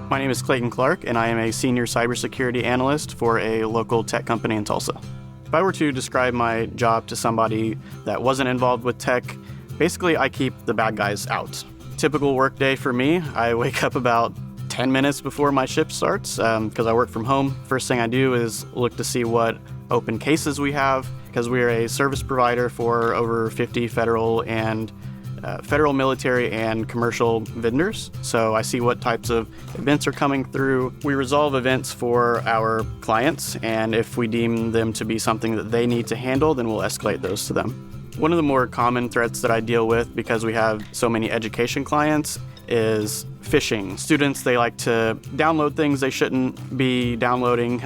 My name is Clayton Clark, and I am a Senior Cybersecurity Analyst for a local tech company in Tulsa. If I were to describe my job to somebody that wasn't involved with tech, basically I keep the bad guys out. Typical workday for me, I wake up about 10 minutes before my shift starts because I work from home. First thing I do is look to see what open cases we have because we are a service provider for over 50 federal, military, and commercial vendors. So I see what types of events are coming through. We resolve events for our clients, and if we deem them to be something that they need to handle, then we'll escalate those to them. One of the more common threats that I deal with, because we have so many education clients, is phishing. Students, they like to download things they shouldn't be downloading.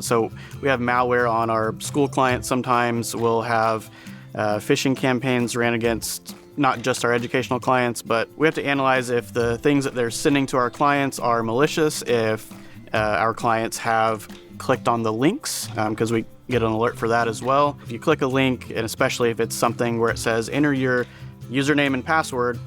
So we have malware on our school clients. Sometimes we'll have phishing campaigns ran against not just our educational clients, but we have to analyze if the things that they're sending to our clients are malicious, if our clients have clicked on the links, because we get an alert for that as well. If you click a link, and especially if it's something where it says enter your username and password,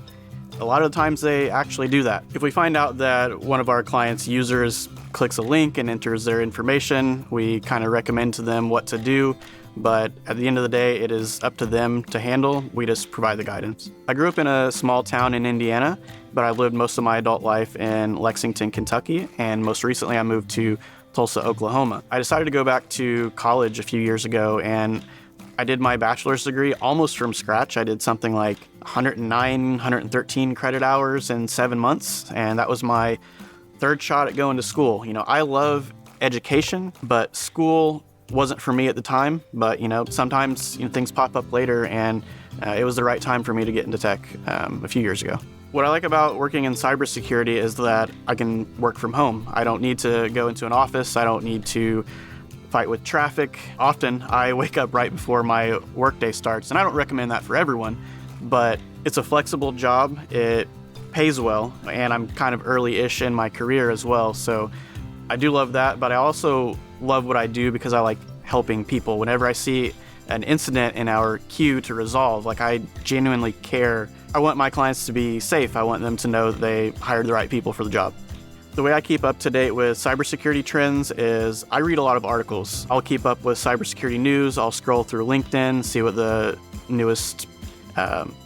a lot of the times they actually do that. If we find out that one of our clients' users clicks a link and enters their information, we kind of recommend to them what to do. But at the end of the day, it is up to them to handle. We just provide the guidance. I grew up in a small town in Indiana, but I lived most of my adult life in Lexington, Kentucky, and most recently I moved to Tulsa, Oklahoma. I decided to go back to college a few years ago, and I did my bachelor's degree almost from scratch. I did something like 113 credit hours in 7 months, and that was my third shot at going to school. I love education, but school wasn't for me at the time, but sometimes things pop up later, and it was the right time for me to get into tech a few years ago. What I like about working in cybersecurity is that I can work from home. I don't need to go into an office. I don't need to fight with traffic. Often I wake up right before my workday starts, and I don't recommend that for everyone, but it's a flexible job. It pays well, and I'm kind of early-ish in my career as well, so I do love that, but I also love what I do because I like helping people. Whenever I see an incident in our queue to resolve, I genuinely care. I want my clients to be safe. I want them to know that they hired the right people for the job. The way I keep up to date with cybersecurity trends is I read a lot of articles. I'll keep up with cybersecurity news. I'll scroll through LinkedIn, see what the newest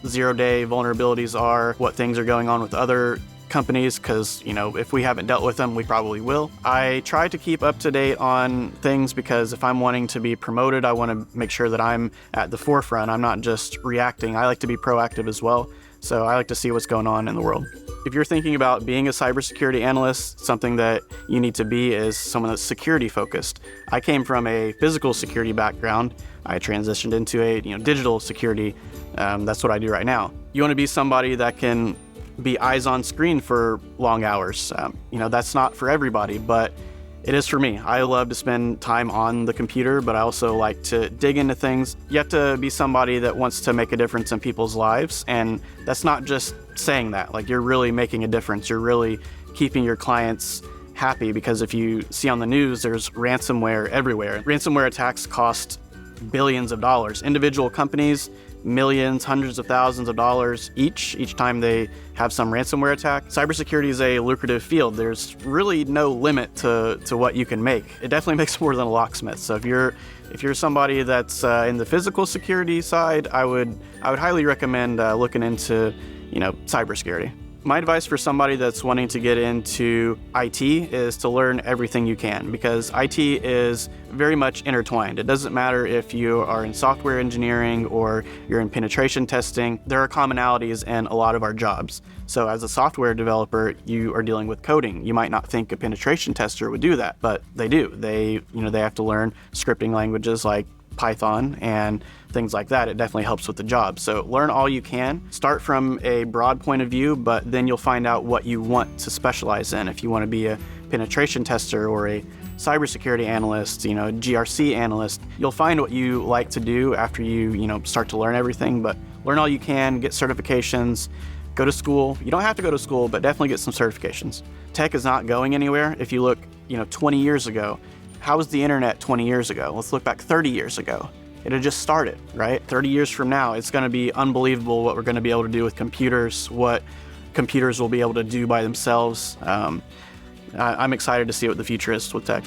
zero-day vulnerabilities are, what things are going on with other companies, because if we haven't dealt with them, we probably will. I try to keep up to date on things because if I'm wanting to be promoted, I want to make sure that I'm at the forefront. I'm not just reacting. I like to be proactive as well, so I like to see what's going on in the world. If you're thinking about being a cybersecurity analyst, something that you need to be is someone that's security focused. I came from a physical security background. I transitioned into a digital security. That's what I do right now. You want to be somebody that can be eyes on screen for long hours. That's not for everybody, but it is for me. I love to spend time on the computer, but I also like to dig into things. You have to be somebody that wants to make a difference in people's lives, and that's not just saying that. You're really making a difference. You're really keeping your clients happy, because if you see on the news, there's ransomware everywhere. Ransomware attacks cost billions of dollars. Individual companies, millions, hundreds of thousands of dollars each time they have some ransomware attack. Cybersecurity is a lucrative field. There's really no limit to what you can make. It definitely makes more than a locksmith. So if you're somebody that's in the physical security side, I would highly recommend looking into cybersecurity. My advice for somebody that's wanting to get into IT is to learn everything you can, because IT is very much intertwined. It doesn't matter if you are in software engineering or you're in penetration testing. There are commonalities in a lot of our jobs. So as a software developer, you are dealing with coding. You might not think a penetration tester would do that, but they do. They have to learn scripting languages like Python and things like that. It definitely helps with the job. So learn all you can. Start from a broad point of view, but then you'll find out what you want to specialize in. If you want to be a penetration tester or a cybersecurity analyst, a GRC analyst, you'll find what you like to do after you start to learn everything. But learn all you can, get certifications, go to school. You don't have to go to school, but definitely get some certifications. Tech is not going anywhere. If you look, 20 years ago, how was the internet 20 years ago? Let's look back 30 years ago. It had just started, right? 30 years from now, it's going to be unbelievable what we're going to be able to do with computers, what computers will be able to do by themselves. I'm excited to see what the future is with tech.